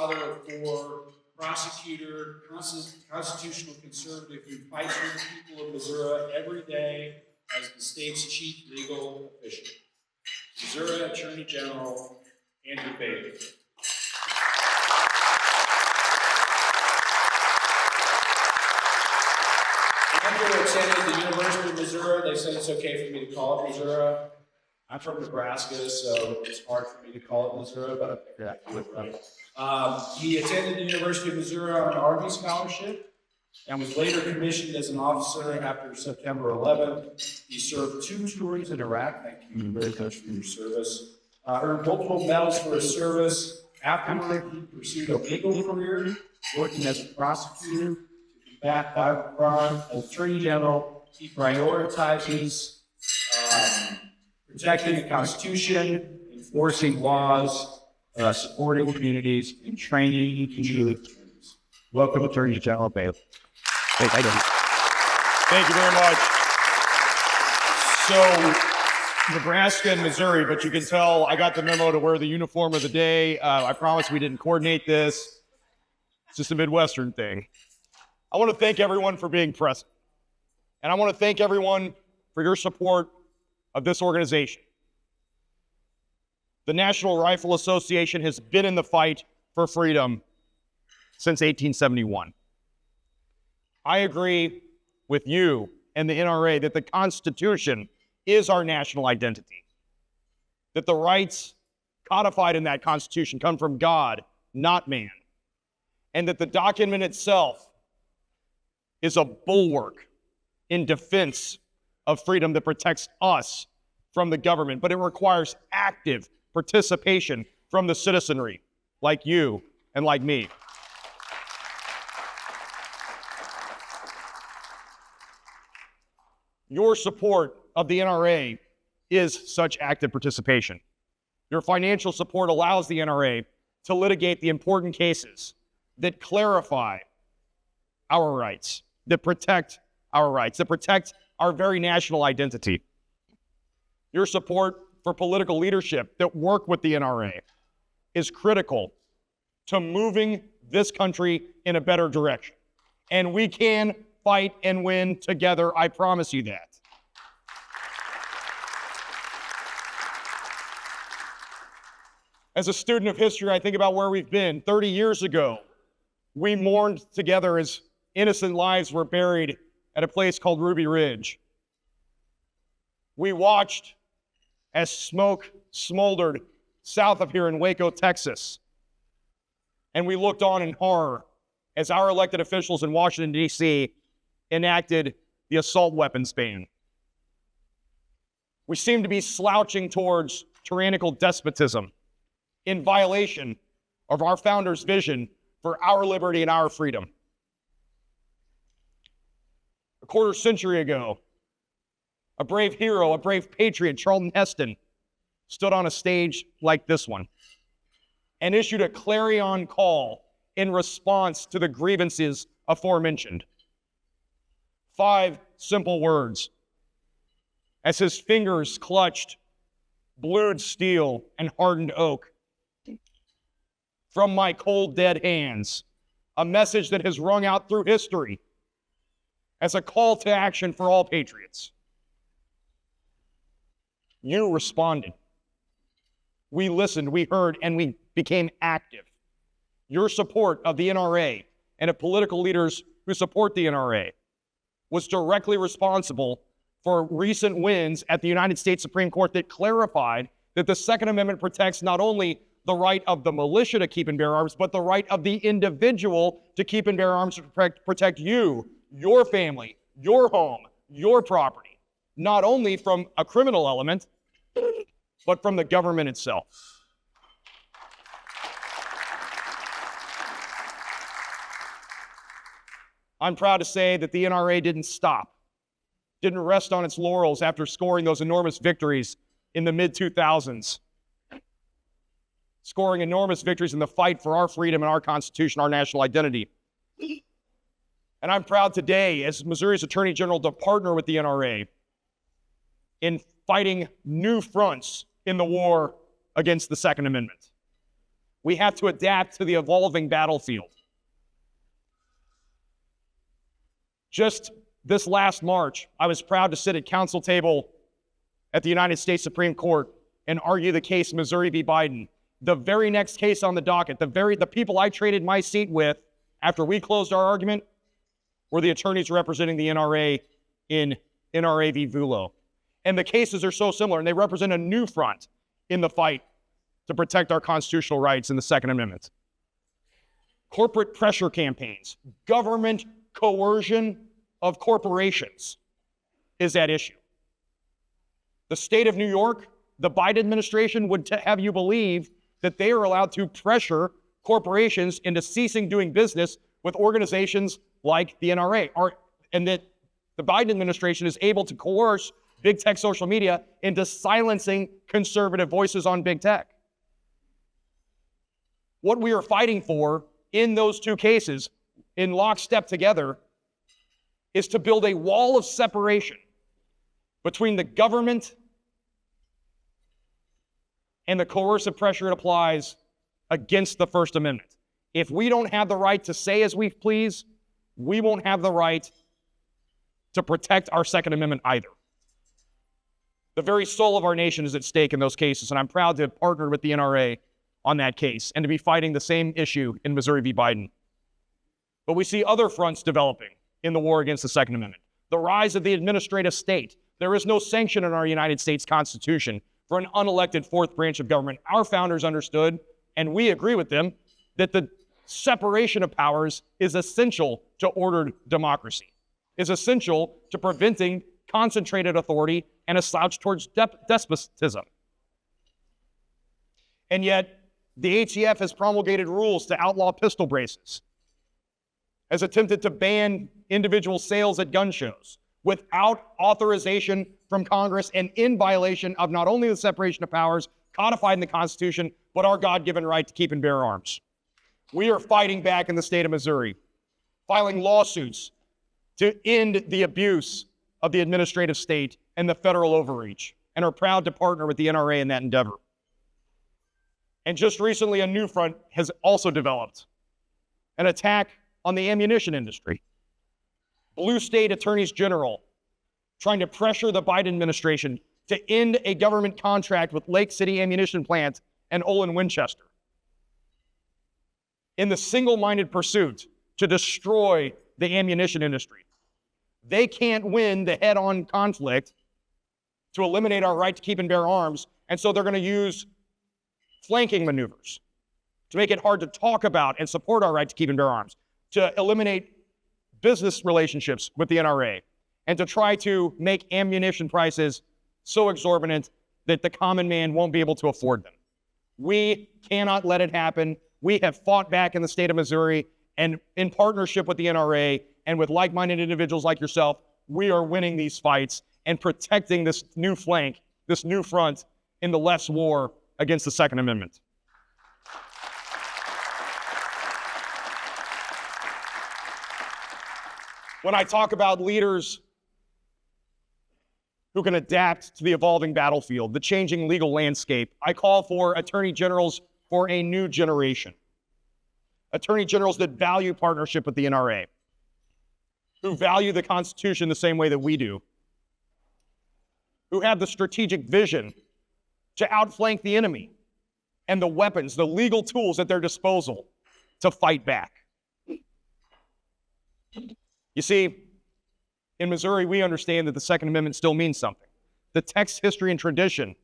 father of four, prosecutor, constitutional conservative who fights for the people of Missouri every day as the state's chief legal official. Missouri Attorney General Andrew Bailey. Andrew attended the University of Missouri. They said it's okay for me to call it Missouri. I'm from Nebraska, so it's hard for me to call it Missouri, but he attended the University of Missouri on an Army scholarship and was later commissioned as an officer after September 11th. He served 2 tours in Iraq. Thank you very much for your service. Earned multiple medals for his service. Afterward, he pursued a legal career, working as a prosecutor to combat violent crime. As Attorney General, he prioritizes protecting the Constitution, enforcing laws, supporting communities, and training communities. Welcome, Attorney General Bailey. Thank you very much. So, Nebraska and Missouri, but you can tell I got the memo to wear the uniform of the day. I promise we didn't coordinate this. It's just a Midwestern thing. I want to thank everyone for being present. And I want to thank everyone for your support of this organization. The National Rifle Association has been in the fight for freedom since 1871. I agree with you and the NRA that the Constitution is our national identity, that the rights codified in that Constitution come from God, not man, and that the document itself is a bulwark in defense of freedom that protects us from the government, but it requires active participation from the citizenry, like you and like me. Your support of the NRA is such active participation. Your financial support allows the NRA to litigate the important cases that clarify our rights, that protect our rights, that protect our very national identity. Your support for political leadership that work with the NRA is critical to moving this country in a better direction. And we can fight and win together, I promise you that. As a student of history, I think about where we've been. 30 years ago, we mourned together as innocent lives were buried at a place called Ruby Ridge. We watched as smoke smoldered south of here in Waco, Texas. And we looked on in horror as our elected officials in Washington, D.C. enacted the assault weapons ban. We seem to be slouching towards tyrannical despotism in violation of our founders' vision for our liberty and our freedom. A quarter century ago, a brave hero, a brave patriot, Charlton Heston, stood on a stage like this one and issued a clarion call in response to the grievances aforementioned. 5 simple words. As his fingers clutched blued steel and hardened oak. From my cold, dead hands, a message that has rung out through history as a call to action for all patriots. You responded. We listened, we heard, and we became active. Your support of the NRA and of political leaders who support the NRA was directly responsible for recent wins at the United States Supreme Court that clarified that the Second Amendment protects not only the right of the militia to keep and bear arms, but the right of the individual to keep and bear arms to protect you, your family, your home, your property, not only from a criminal element, but from the government itself. I'm proud to say that the NRA didn't stop, didn't rest on its laurels after scoring those enormous victories in the mid-2000s, scoring enormous victories in the fight for our freedom and our Constitution, our national identity. And I'm proud today, as Missouri's Attorney General, to partner with the NRA in fighting new fronts in the war against the Second Amendment. We have to adapt to the evolving battlefield. Just this last March, I was proud to sit at council table at the United States Supreme Court and argue the case Missouri v. Biden. The very next case on the docket, the people I traded my seat with after we closed our argument were the attorneys representing the NRA in NRA v. Vulo. And the cases are so similar, and they represent a new front in the fight to protect our constitutional rights in the Second Amendment. Corporate pressure campaigns, government coercion of corporations is at issue. The state of New York, the Biden administration would have you believe that they are allowed to pressure corporations into ceasing doing business with organizations like the NRA, and that the Biden administration is able to coerce big tech social media into silencing conservative voices on big tech. What we are fighting for in those two cases, in lockstep together, is to build a wall of separation between the government and the coercive pressure it applies against the First Amendment. If we don't have the right to say as we please, we won't have the right to protect our Second Amendment either. The very soul of our nation is at stake in those cases, and I'm proud to have partnered with the NRA on that case and to be fighting the same issue in Missouri v. Biden. But we see other fronts developing in the war against the Second Amendment. The rise of the administrative state. There is no sanction in our United States Constitution for an unelected fourth branch of government. Our founders understood, and we agree with them, that the separation of powers is essential to ordered democracy, is essential to preventing concentrated authority and a slouch towards despotism. And yet, the ATF has promulgated rules to outlaw pistol braces, has attempted to ban individual sales at gun shows without authorization from Congress and in violation of not only the separation of powers codified in the Constitution, but our God-given right to keep and bear arms. We are fighting back in the state of Missouri, filing lawsuits to end the abuse of the administrative state and the federal overreach, and are proud to partner with the NRA in that endeavor. And just recently, a new front has also developed, an attack on the ammunition industry. Blue state attorneys general trying to pressure the Biden administration to end a government contract with Lake City Ammunition Plant and Olin Winchester in the single-minded pursuit to destroy the ammunition industry. They can't win the head-on conflict to eliminate our right to keep and bear arms, and so they're going to use flanking maneuvers to make it hard to talk about and support our right to keep and bear arms, to eliminate business relationships with the NRA, and to try to make ammunition prices so exorbitant that the common man won't be able to afford them. We cannot let it happen. We have fought back in the state of Missouri, and in partnership with the NRA and with like-minded individuals like yourself, we are winning these fights and protecting this new flank, this new front in the left's war against the Second Amendment. When I talk about leaders who can adapt to the evolving battlefield, the changing legal landscape, I call for attorney generals for a new generation. Attorney generals that value partnership with the NRA, who value the Constitution the same way that we do, who have the strategic vision to outflank the enemy and the weapons, the legal tools at their disposal to fight back. You see, in Missouri, we understand that the Second Amendment still means something. The text, history, and tradition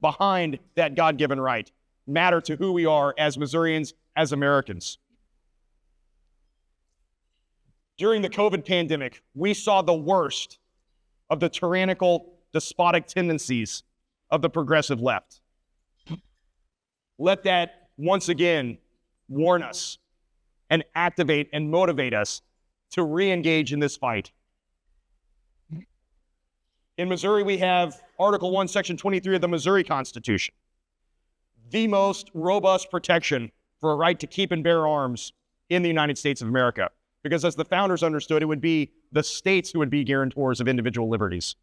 behind that God-given right matter to who we are as Missourians, as Americans. During the COVID pandemic, we saw the worst of the tyrannical, despotic tendencies of the progressive left. Let that once again warn us and activate and motivate us to re-engage in this fight. In Missouri, we have Article 1, Section 23 of the Missouri Constitution, the most robust protection for a right to keep and bear arms in the United States of America. Because as the founders understood, it would be the states who would be guarantors of individual liberties.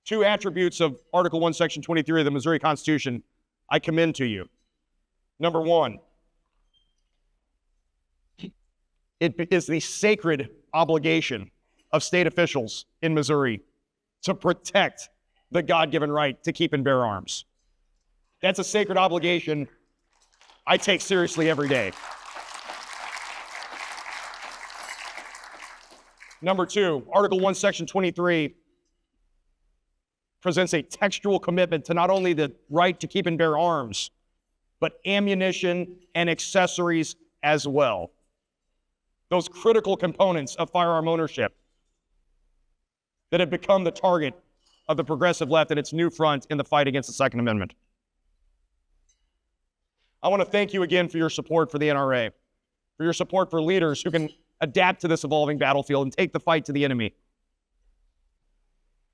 Two attributes of Article 1, Section 23 of the Missouri Constitution I commend to you. Number one, it is the sacred obligation of state officials in Missouri to protect the God-given right to keep and bear arms. That's a sacred obligation I take seriously every day. Number two, Article 1, Section 23 presents a textual commitment to not only the right to keep and bear arms, but ammunition and accessories as well. Those critical components of firearm ownership that have become the target of the progressive left and its new front in the fight against the Second Amendment. I want to thank you again for your support for the NRA, for your support for leaders who can adapt to this evolving battlefield and take the fight to the enemy.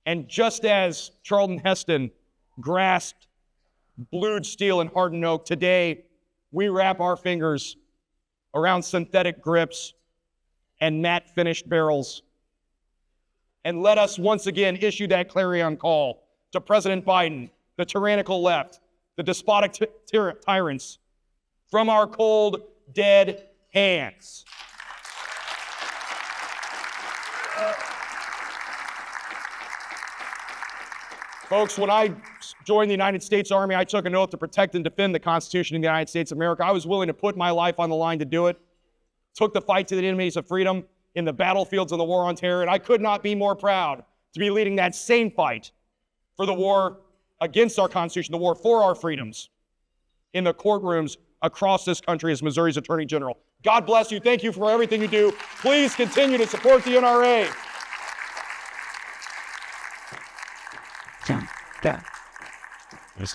And just as Charlton Heston grasped blued steel and hardened oak, today we wrap our fingers around synthetic grips and matte finished barrels. And let us once again issue that clarion call to President Biden, the tyrannical left, the despotic tyrants, from our cold, dead hands. Folks, when I joined the United States Army, I took an oath to protect and defend the Constitution of the United States of America. I was willing to put my life on the line to do it. Took the fight to the enemies of freedom in the battlefields of the war on terror, and I could not be more proud to be leading that same fight for the war against our Constitution, the war for our freedoms, in the courtrooms across this country as Missouri's Attorney General. God bless you. Thank you for everything you do. Please continue to support the NRA. John, go. Well,